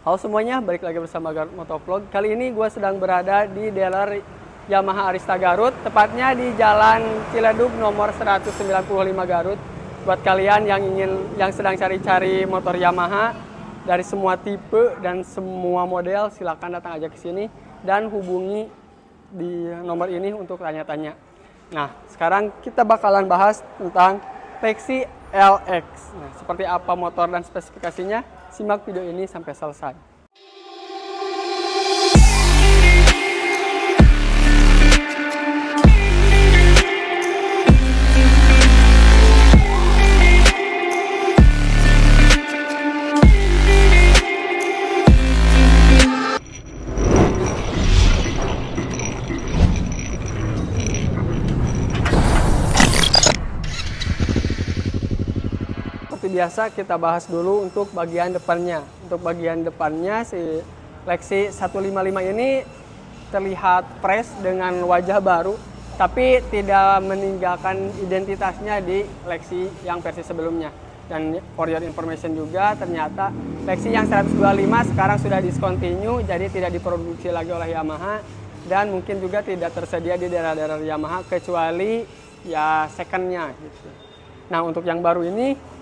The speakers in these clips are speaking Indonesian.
Halo semuanya, balik lagi bersama Garut Motovlog. Kali ini gue sedang berada di dealer Yamaha Arista Garut, tepatnya di Jalan Ciledug nomor 195 Garut. Buat kalian yang sedang cari-cari motor Yamaha dari semua tipe dan semua model, silakan datang aja ke sini dan hubungi di nomor ini untuk tanya-tanya. Nah, sekarang kita bakalan bahas tentang Lexi LX. Nah, seperti apa motor dan spesifikasinya? Simak video ini sampai selesai. Seperti biasa kita bahas dulu untuk bagian depannya. Untuk bagian depannya si Lexi 155 ini terlihat fresh dengan wajah baru, tapi tidak meninggalkan identitasnya di Lexi yang versi sebelumnya. Dan for your information juga, ternyata Lexi yang 125 sekarang sudah discontinue, jadi tidak diproduksi lagi oleh Yamaha dan mungkin juga tidak tersedia di daerah-daerah Yamaha kecuali ya secondnya gitu. Nah, untuk yang baru ini,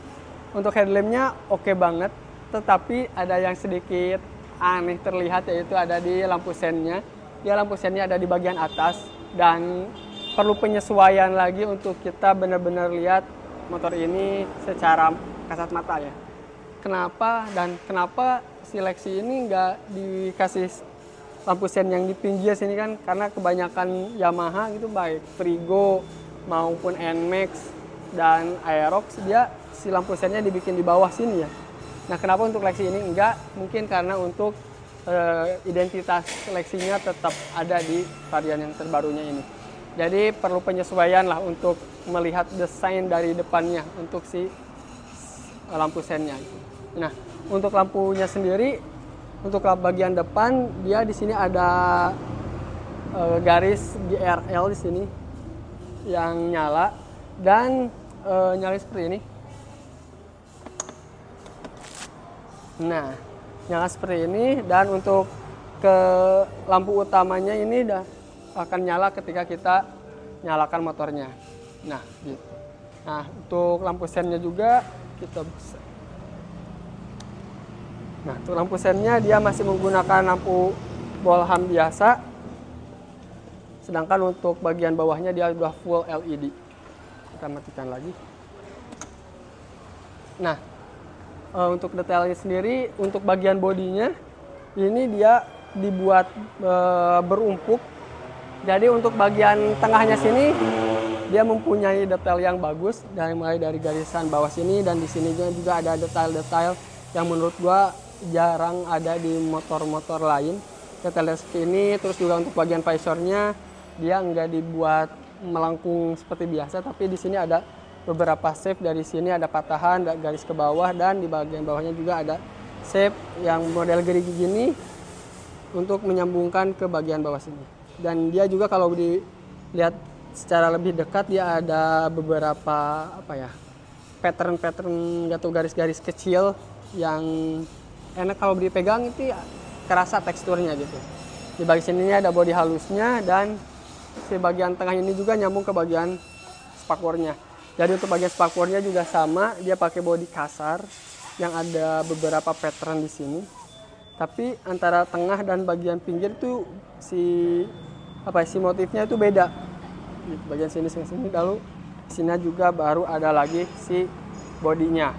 untuk headlampnya oke banget, tetapi ada yang sedikit aneh terlihat, yaitu ada di lampu sennya. Ya, lampu sennya ada di bagian atas dan perlu penyesuaian lagi untuk kita benar-benar lihat motor ini secara kasat mata ya. Kenapa si Lexi ini nggak dikasih lampu sen yang di pinggir sini kan? Karena kebanyakan Yamaha gitu, baik Frigo maupun NMAX dan Aerox, dia si lampu sennya dibikin di bawah sini ya. Nah, kenapa untuk Lexi ini enggak? Mungkin karena untuk identitas Lexinya tetap ada di varian yang terbarunya ini. Jadi perlu penyesuaian lah untuk melihat desain dari depannya untuk si lampu sennya. Nah, untuk lampunya sendiri, untuk bagian depan dia di sini ada garis GRL di sini yang nyala dan nyala seperti ini. Nah, nyala seperti ini, dan untuk ke lampu utamanya ini akan nyala ketika kita nyalakan motornya. Nah, gitu. Nah, untuk lampu sennya juga kita bisa. Nah, untuk lampu sennya dia masih menggunakan lampu bolham biasa. Sedangkan untuk bagian bawahnya dia sudah full LED. Kita matikan lagi. Nah, untuk detailnya sendiri, untuk bagian bodinya ini dia dibuat berumpuk. Jadi untuk bagian tengahnya sini dia mempunyai detail yang bagus, mulai dari garisan bawah sini, dan di sini juga ada detail-detail yang menurut gua jarang ada di motor-motor lain. Detail seperti ini. Terus juga untuk bagian visornya dia nggak dibuat melengkung seperti biasa, tapi di sini ada beberapa shape. Dari sini ada patahan, ada garis ke bawah, dan di bagian bawahnya juga ada shape yang model gerigi gini untuk menyambungkan ke bagian bawah sini. Dan dia juga kalau dilihat secara lebih dekat, dia ada beberapa pattern atau garis-garis kecil yang enak kalau dipegang, itu kerasa teksturnya gitu. Di bagian sininya ada bodi halusnya, dan si bagian tengah ini juga nyambung ke bagian spakbornya. Jadi untuk bagian spakbornya juga sama, dia pakai bodi kasar yang ada beberapa pattern di sini. Tapi antara tengah dan bagian pinggir itu si motifnya itu beda. Di bagian sini lalu sini juga baru ada lagi si bodinya.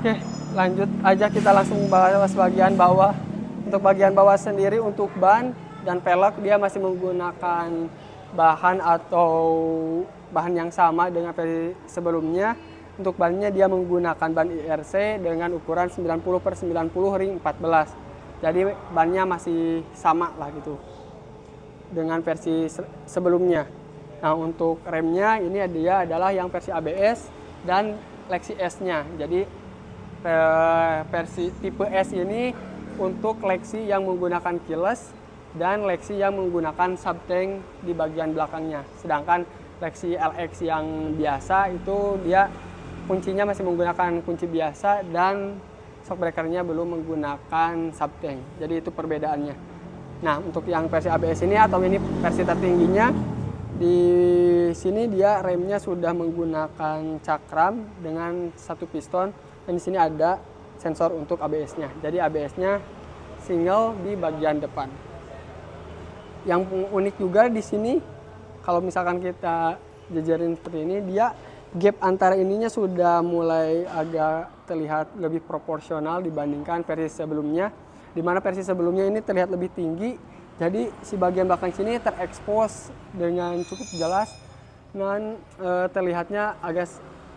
Oke, lanjut aja, kita langsung bahas bagian bawah. Untuk bagian bawah sendiri, untuk ban dan pelek dia masih menggunakan bahan yang sama dengan versi sebelumnya. Untuk bannya dia menggunakan ban IRC dengan ukuran 90/90 ring 14. Jadi bannya masih sama lah gitu dengan versi sebelumnya. Nah, untuk remnya ini dia adalah yang versi ABS dan Lexi S-nya. Jadi versi tipe S ini untuk Lexi yang menggunakan keyless dan Lexi yang menggunakan subtank di bagian belakangnya. Sedangkan Lexi LX yang biasa itu dia kuncinya masih menggunakan kunci biasa dan shockbreakernya belum menggunakan subtank. Jadi itu perbedaannya. Nah, untuk yang versi ABS ini atau ini versi tertingginya, di sini dia remnya sudah menggunakan cakram dengan satu piston, dan di sini ada sensor untuk ABS-nya. Jadi ABS-nya single di bagian depan. Yang unik juga di sini, kalau misalkan kita jajarin seperti ini, dia gap antara ininya sudah mulai agak terlihat lebih proporsional dibandingkan versi sebelumnya, di mana versi sebelumnya ini terlihat lebih tinggi, jadi si bagian belakang sini terekspos dengan cukup jelas dan terlihatnya agak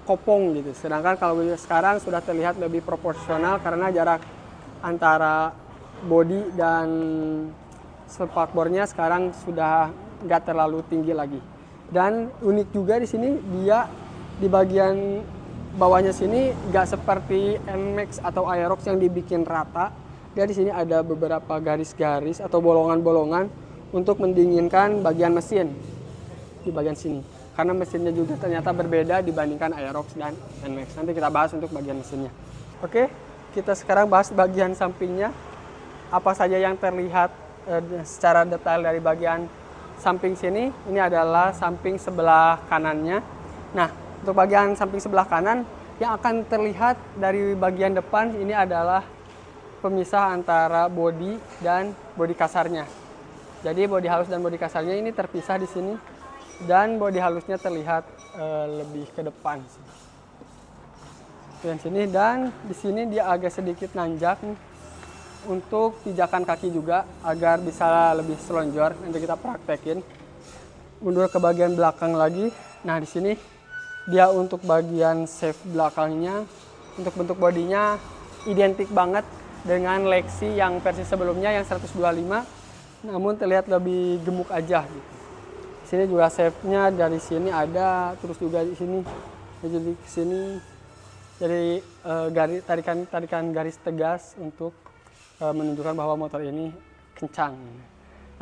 kopong gitu. Sedangkan kalau sekarang sudah terlihat lebih proporsional karena jarak antara bodi dan spakbornya sekarang sudah nggak terlalu tinggi lagi. Dan unik juga di sini, dia di bagian bawahnya sini nggak seperti NMAX atau Aerox yang dibikin rata. Dia di sini ada beberapa garis-garis atau bolongan-bolongan untuk mendinginkan bagian mesin di bagian sini. Karena mesinnya juga ternyata berbeda dibandingkan Aerox dan NMAX. Nanti kita bahas untuk bagian mesinnya. Oke, kita sekarang bahas bagian sampingnya. Apa saja yang terlihat secara detail dari bagian samping sini. Ini adalah samping sebelah kanannya. Nah, untuk bagian samping sebelah kanan yang akan terlihat dari bagian depan ini adalah pemisah antara bodi dan bodi kasarnya. Jadi bodi halus dan bodi kasarnya ini terpisah di sini, dan bodi halusnya terlihat lebih ke depan. Dan sini, dan di sini dia agak sedikit nanjak nih, untuk pijakan kaki juga agar bisa lebih selonjor. Nanti kita praktekin. Mundur ke bagian belakang lagi. Nah, di sini dia untuk bagian shaft belakangnya, untuk bentuk bodinya identik banget dengan Lexi yang versi sebelumnya yang 125, namun terlihat lebih gemuk aja gitu. Di sini juga shaftnya dari sini ada, terus juga di sini, jadi ke sini, jadi tarikan garis tegas untuk menunjukkan bahwa motor ini kencang.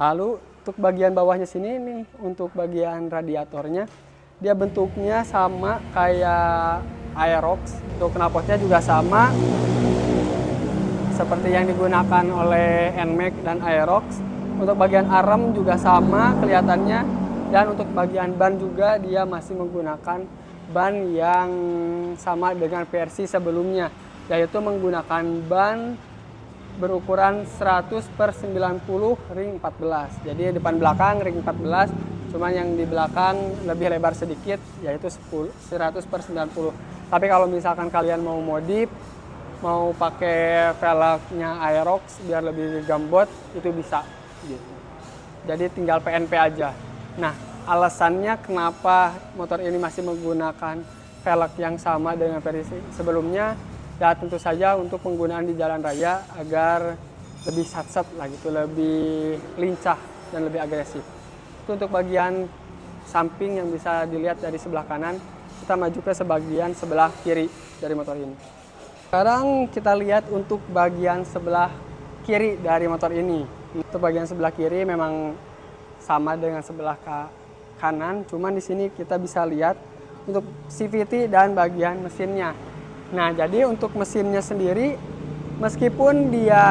Lalu untuk bagian bawahnya sini nih, untuk bagian radiatornya, dia bentuknya sama kayak Aerox. Untuk knalpotnya juga sama seperti yang digunakan oleh NMAX dan Aerox. Untuk bagian arm juga sama kelihatannya, dan untuk bagian ban juga dia masih menggunakan ban yang sama dengan versi sebelumnya, yaitu menggunakan ban berukuran 100/90 ring 14. Jadi depan belakang ring 14, cuman yang di belakang lebih lebar sedikit, yaitu 100/90. Tapi kalau misalkan kalian mau modif, mau pakai velgnya Aerox biar lebih gambot, itu bisa gitu. Jadi tinggal PNP aja. Nah, alasannya kenapa motor ini masih menggunakan velg yang sama dengan versi sebelumnya, ya tentu saja untuk penggunaan di jalan raya agar lebih sat-sat lah gitu, lebih lincah dan lebih agresif. Itu untuk bagian samping yang bisa dilihat dari sebelah kanan. Kita maju ke bagian sebelah kiri dari motor ini. Sekarang kita lihat untuk bagian sebelah kiri dari motor ini. Untuk bagian sebelah kiri memang sama dengan sebelah kanan, cuman di sini kita bisa lihat untuk CVT dan bagian mesinnya. Nah, jadi untuk mesinnya sendiri, meskipun dia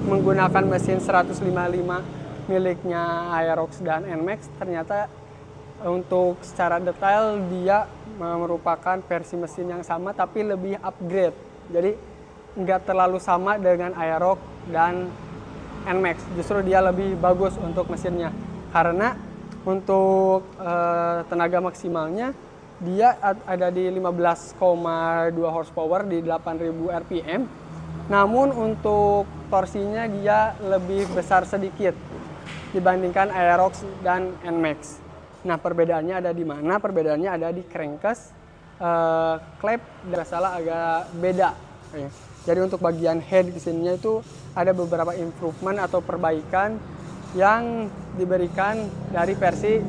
menggunakan mesin 155 miliknya Aerox dan NMAX, ternyata untuk secara detail dia merupakan versi mesin yang sama tapi lebih upgrade. Jadi nggak terlalu sama dengan Aerox dan NMAX, justru dia lebih bagus untuk mesinnya. Karena untuk tenaga maksimalnya dia ada di 15,2 horsepower di 8.000 rpm. Namun untuk torsinya dia lebih besar sedikit dibandingkan Aerox dan NMAX. Nah, perbedaannya ada di mana? Perbedaannya ada di crankcase, klep, tidak salah agak beda. Jadi untuk bagian head di sininya itu ada beberapa improvement atau perbaikan yang diberikan dari versi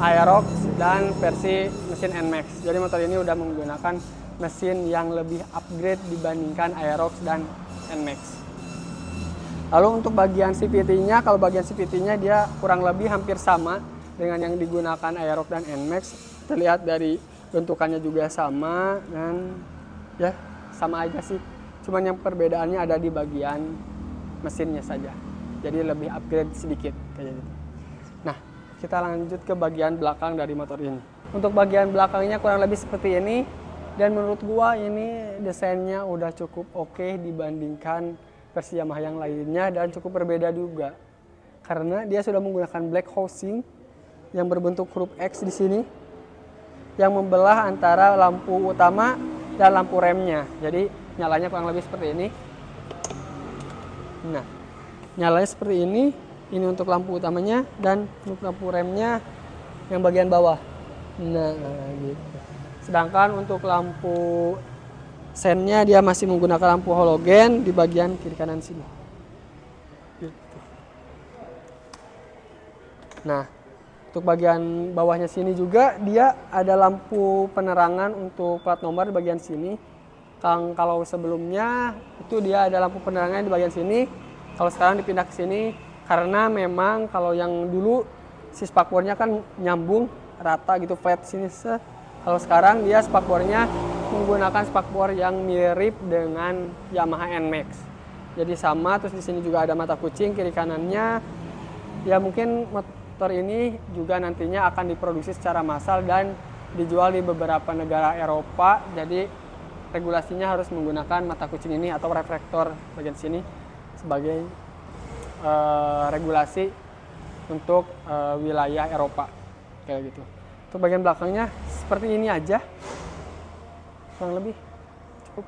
Aerox dan versi mesin NMAX. Jadi motor ini udah menggunakan mesin yang lebih upgrade dibandingkan Aerox dan NMAX. Lalu untuk bagian CVT-nya, kalau bagian CVT-nya dia kurang lebih hampir sama dengan yang digunakan Aerox dan NMAX. Terlihat dari bentukannya juga sama, dan ya sama aja sih. Cuman yang perbedaannya ada di bagian mesinnya saja. Jadi lebih upgrade sedikit kayak gitu. Nah, kita lanjut ke bagian belakang dari motor ini. Untuk bagian belakangnya kurang lebih seperti ini. Dan menurut gua ini desainnya udah cukup oke dibandingkan versi Yamaha yang lainnya dan cukup berbeda juga. Karena dia sudah menggunakan black housing yang berbentuk huruf X di sini yang membelah antara lampu utama dan lampu remnya. Jadi nyalanya kurang lebih seperti ini. Nah, nyalanya seperti ini. Ini untuk lampu utamanya dan untuk lampu remnya yang bagian bawah. Nah, gitu. Sedangkan untuk lampu sennya dia masih menggunakan lampu halogen di bagian kiri kanan sini. Gitu. Nah, untuk bagian bawahnya sini juga dia ada lampu penerangan untuk plat nomor di bagian sini. Kalau sebelumnya itu dia ada lampu penerangan di bagian sini. Kalau sekarang dipindah ke sini karena memang kalau yang dulu si spakbornya kan nyambung rata gitu flat sini. Kalau sekarang dia spakbornya menggunakan spakbor yang mirip dengan Yamaha NMAX. Jadi sama, terus di sini juga ada mata kucing kiri kanannya. Ya mungkin motor ini juga nantinya akan diproduksi secara massal dan dijual di beberapa negara Eropa. Jadi regulasinya harus menggunakan mata kucing ini atau reflektor bagian sini sebagai regulasi untuk wilayah Eropa kayak gitu. Untuk bagian belakangnya seperti ini aja, kurang lebih cukup.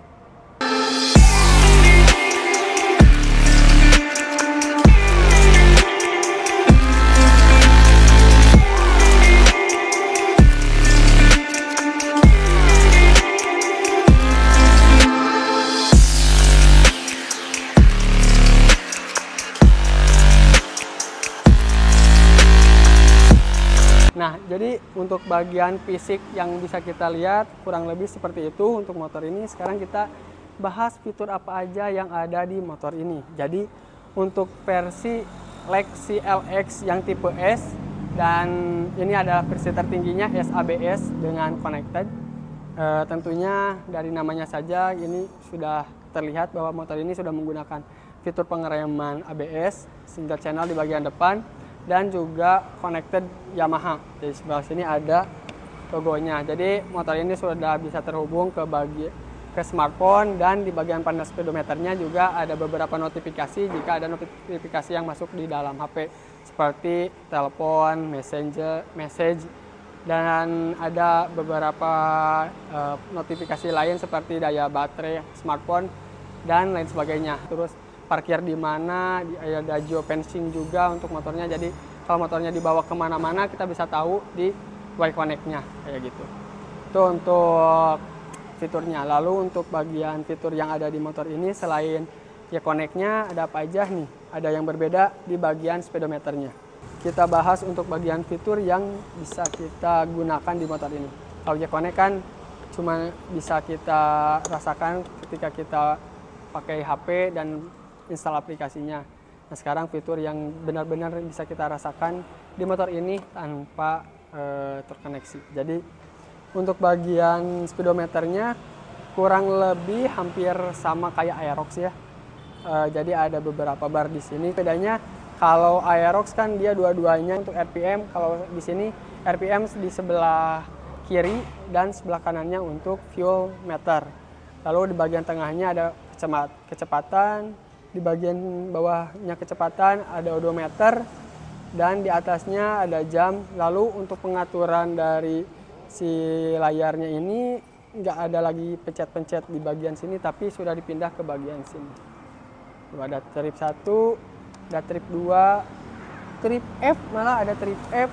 Nah, jadi untuk bagian fisik yang bisa kita lihat kurang lebih seperti itu untuk motor ini. Sekarang kita bahas fitur apa aja yang ada di motor ini. Jadi untuk versi Lexi LX yang tipe S dan ini adalah versi tertingginya SABS dengan connected. Tentunya dari namanya saja ini sudah terlihat bahwa motor ini sudah menggunakan fitur pengereman ABS, single channel di bagian depan, dan juga connected Yamaha. Di sebelah sini ada logonya. Jadi motor ini sudah bisa terhubung ke smartphone dan di bagian panel speedometernya juga ada beberapa notifikasi jika ada notifikasi yang masuk di dalam HP seperti telepon, message dan ada beberapa notifikasi lain seperti daya baterai smartphone dan lain sebagainya. Terus parkir di mana, ada geofencing juga untuk motornya. Jadi kalau motornya dibawa kemana-mana kita bisa tahu di Y-Connect-nya kayak gitu. Itu untuk fiturnya. Lalu untuk bagian fitur yang ada di motor ini selain Y-Connect-nya ada apa aja nih? Ada yang berbeda di bagian speedometernya. Kita bahas untuk bagian fitur yang bisa kita gunakan di motor ini. Kalau Y-Connect kan cuma bisa kita rasakan ketika kita pakai HP dan install aplikasinya. Nah, sekarang fitur yang benar-benar bisa kita rasakan di motor ini tanpa terkoneksi. Jadi untuk bagian speedometernya kurang lebih hampir sama kayak Aerox ya. Jadi ada beberapa bar di sini. Bedanya kalau Aerox kan dia dua-duanya untuk RPM, kalau di sini RPM di sebelah kiri dan sebelah kanannya untuk fuel meter. Lalu di bagian tengahnya ada kecepatan. Di bagian bawahnya kecepatan ada odometer dan di atasnya ada jam. Lalu untuk pengaturan dari si layarnya ini nggak ada lagi pencet-pencet di bagian sini tapi sudah dipindah ke bagian sini. Ada trip 1, ada trip 2, trip F, malah ada trip F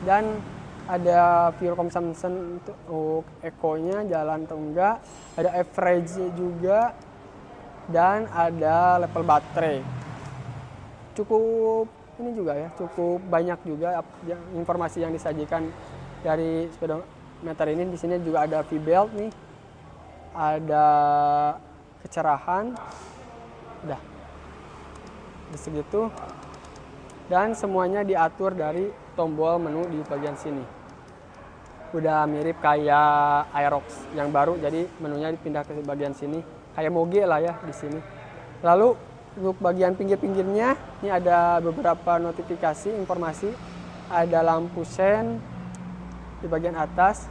dan ada fuel consumption untuk eco-nya jalan atau enggak, ada average juga. Dan ada level baterai. Cukup ini juga ya, cukup banyak juga informasi yang disajikan dari speedometer ini. Di sini juga ada V-belt nih. Ada kecerahan. Udah. Di segitu. Dan semuanya diatur dari tombol menu di bagian sini. Udah mirip kayak Aerox yang baru, jadi menunya dipindah ke bagian sini. kayak moge lah ya di sini. Lalu untuk bagian pinggir-pinggirnya ini ada beberapa notifikasi informasi, ada lampu sen di bagian atas.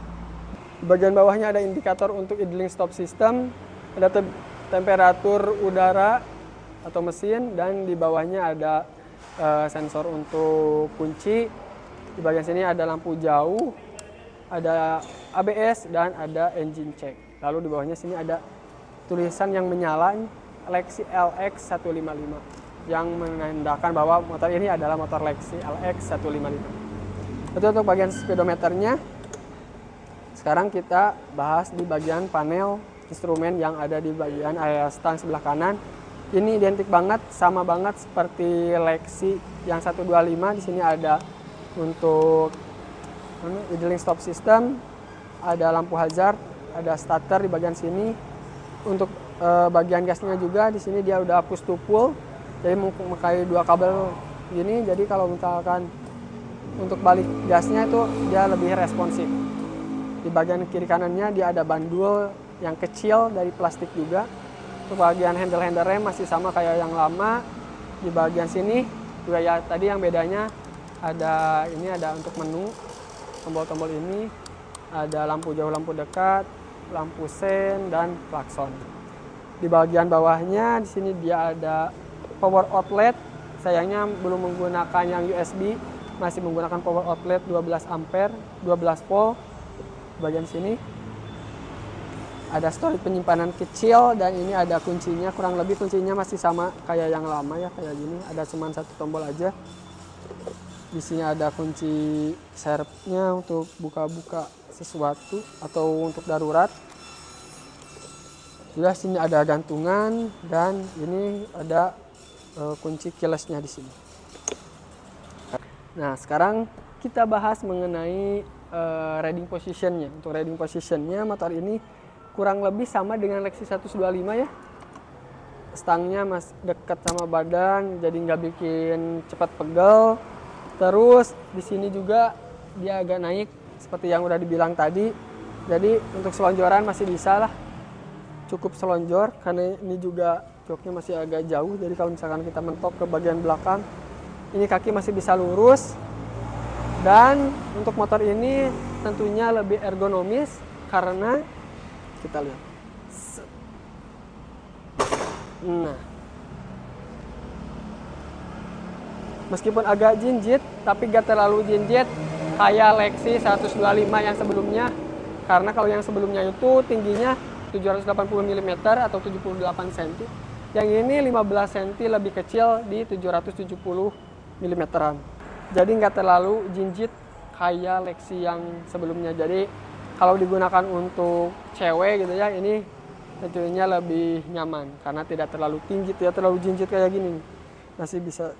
Di bagian bawahnya ada indikator untuk idling stop system, ada temperatur udara atau mesin, dan di bawahnya ada sensor untuk kunci. Di bagian sini ada lampu jauh, ada ABS, dan ada engine check. Lalu di bawahnya sini ada tulisan yang menyala Lexi LX 155 yang menandakan bahwa motor ini adalah motor Lexi LX 155. Itu untuk bagian speedometernya. Sekarang kita bahas di bagian panel instrumen yang ada di bagian area stang sebelah kanan. Ini identik banget, sama banget seperti Lexi yang 125. Di sini ada untuk idling stop system, ada lampu hazard, ada starter di bagian sini. Untuk bagian gasnya juga di sini dia udah push to pull, jadi memakai 2 kabel gini. Jadi kalau misalkan untuk balik gasnya itu dia lebih responsif. Di bagian kiri kanannya dia ada bandul yang kecil dari plastik juga. Untuk bagian handle rem masih sama kayak yang lama. Di bagian sini juga ya tadi yang bedanya ada ini, ada untuk menu, tombol-tombol ini, ada lampu jauh, lampu dekat, lampu sen, dan klakson. Di bagian bawahnya di sini dia ada power outlet. Sayangnya belum menggunakan yang USB, masih menggunakan power outlet 12 ampere, 12 volt. Di bagian sini ada storage penyimpanan kecil, dan ini ada kuncinya, kurang lebih kuncinya masih sama kayak yang lama ya, kayak gini. Ada cuma 1 tombol aja. Di sini ada kunci serepnya untuk buka-buka sesuatu atau untuk darurat. Sudah, sini ada gantungan, dan ini ada kunci keyless-nya di sini. Nah, sekarang kita bahas mengenai riding position-nya. Untuk riding position-nya motor ini kurang lebih sama dengan Lexi 125 ya. Stangnya masih dekat sama badan, jadi nggak bikin cepat pegel. Terus di sini juga dia agak naik seperti yang udah dibilang tadi. Jadi untuk selonjoran masih bisa lah, cukup selonjor karena ini juga joknya masih agak jauh. Jadi kalau misalkan kita mentok ke bagian belakang, ini kaki masih bisa lurus. Dan untuk motor ini tentunya lebih ergonomis karena kita lihat. Nah, meskipun agak jinjit, tapi gak terlalu jinjit kayak Lexi 125 yang sebelumnya. Karena kalau yang sebelumnya itu tingginya 780 mm atau 78 cm. Yang ini 15 cm lebih kecil di 770 mm. Jadi nggak terlalu jinjit kayak Lexi yang sebelumnya. Jadi kalau digunakan untuk cewek gitu ya, ini tentunya lebih nyaman karena tidak terlalu tinggi, tidak terlalu jinjit kayak gini. Masih bisa.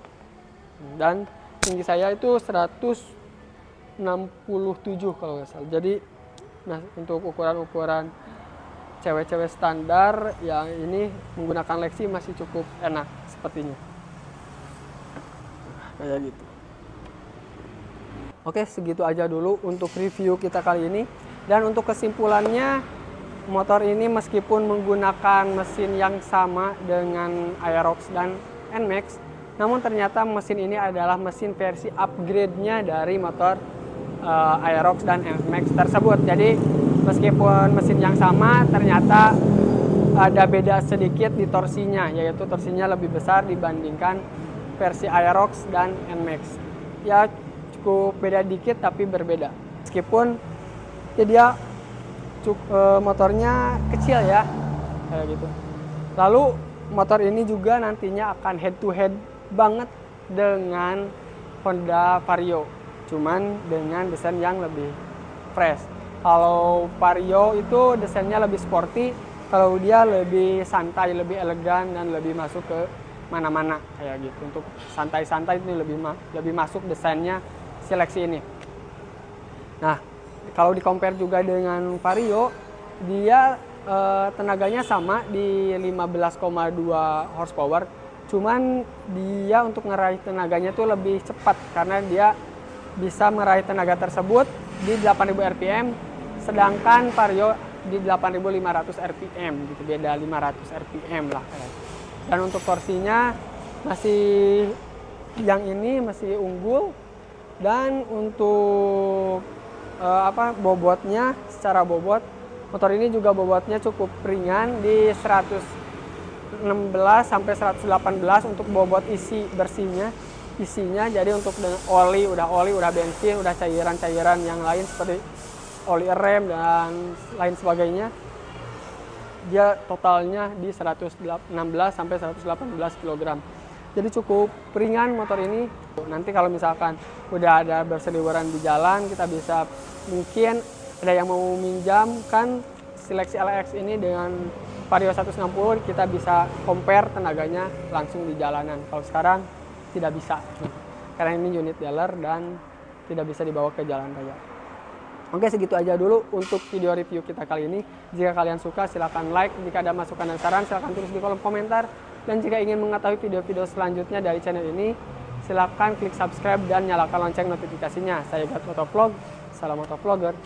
Dan tinggi saya itu 167 kalau nggak salah. Jadi nah, untuk ukuran-ukuran cewek-cewek standar yang ini menggunakan Lexi masih cukup enak sepertinya. Kayak gitu. Oke, segitu aja dulu untuk review kita kali ini. Dan untuk kesimpulannya, motor ini meskipun menggunakan mesin yang sama dengan Aerox dan NMAX, namun ternyata mesin ini adalah mesin versi upgrade-nya dari motor Aerox dan NMAX tersebut. Jadi meskipun mesin yang sama, ternyata ada beda sedikit di torsinya, yaitu torsinya lebih besar dibandingkan versi Aerox dan NMAX. Ya cukup beda dikit tapi berbeda. Meskipun ya dia motornya kecil ya, kayak gitu. Lalu motor ini juga nantinya akan head to head banget dengan Honda Vario, cuman dengan desain yang lebih fresh. Kalau Vario itu desainnya lebih sporty, kalau dia lebih santai, lebih elegan, dan lebih masuk ke mana-mana kayak gitu. Untuk santai-santai itu lebih masuk desainnya si Lexi ini. Nah, kalau di compare juga dengan Vario, dia tenaganya sama di 15,2 horsepower. Cuman dia untuk ngeraih tenaganya tuh lebih cepat karena dia bisa meraih tenaga tersebut di 8000 rpm, sedangkan Vario di 8.500 rpm gitu, beda 500 rpm lah. Dan untuk torsinya masih yang ini masih unggul, dan untuk bobotnya, secara bobot motor ini juga bobotnya cukup ringan di 116 sampai 118 untuk bobot isi bersihnya. Jadi untuk oli udah bensin, udah cairan-cairan yang lain seperti oli rem dan lain sebagainya, dia totalnya di 116 sampai 118 kg. Jadi cukup ringan motor ini. Nanti kalau misalkan udah ada berseliweran di jalan, kita bisa mungkin ada yang mau minjamkan Silex LX ini dengan Vario 160, kita bisa compare tenaganya langsung di jalanan. Kalau sekarang tidak bisa, karena ini unit dealer dan tidak bisa dibawa ke jalan raya. Oke, segitu aja dulu untuk video review kita kali ini. Jika kalian suka, silahkan like. Jika ada masukan dan saran, silahkan tulis di kolom komentar. Dan jika ingin mengetahui video-video selanjutnya dari channel ini, silahkan klik subscribe dan nyalakan lonceng notifikasinya. Saya Gat Motovlog, salam motovlogger.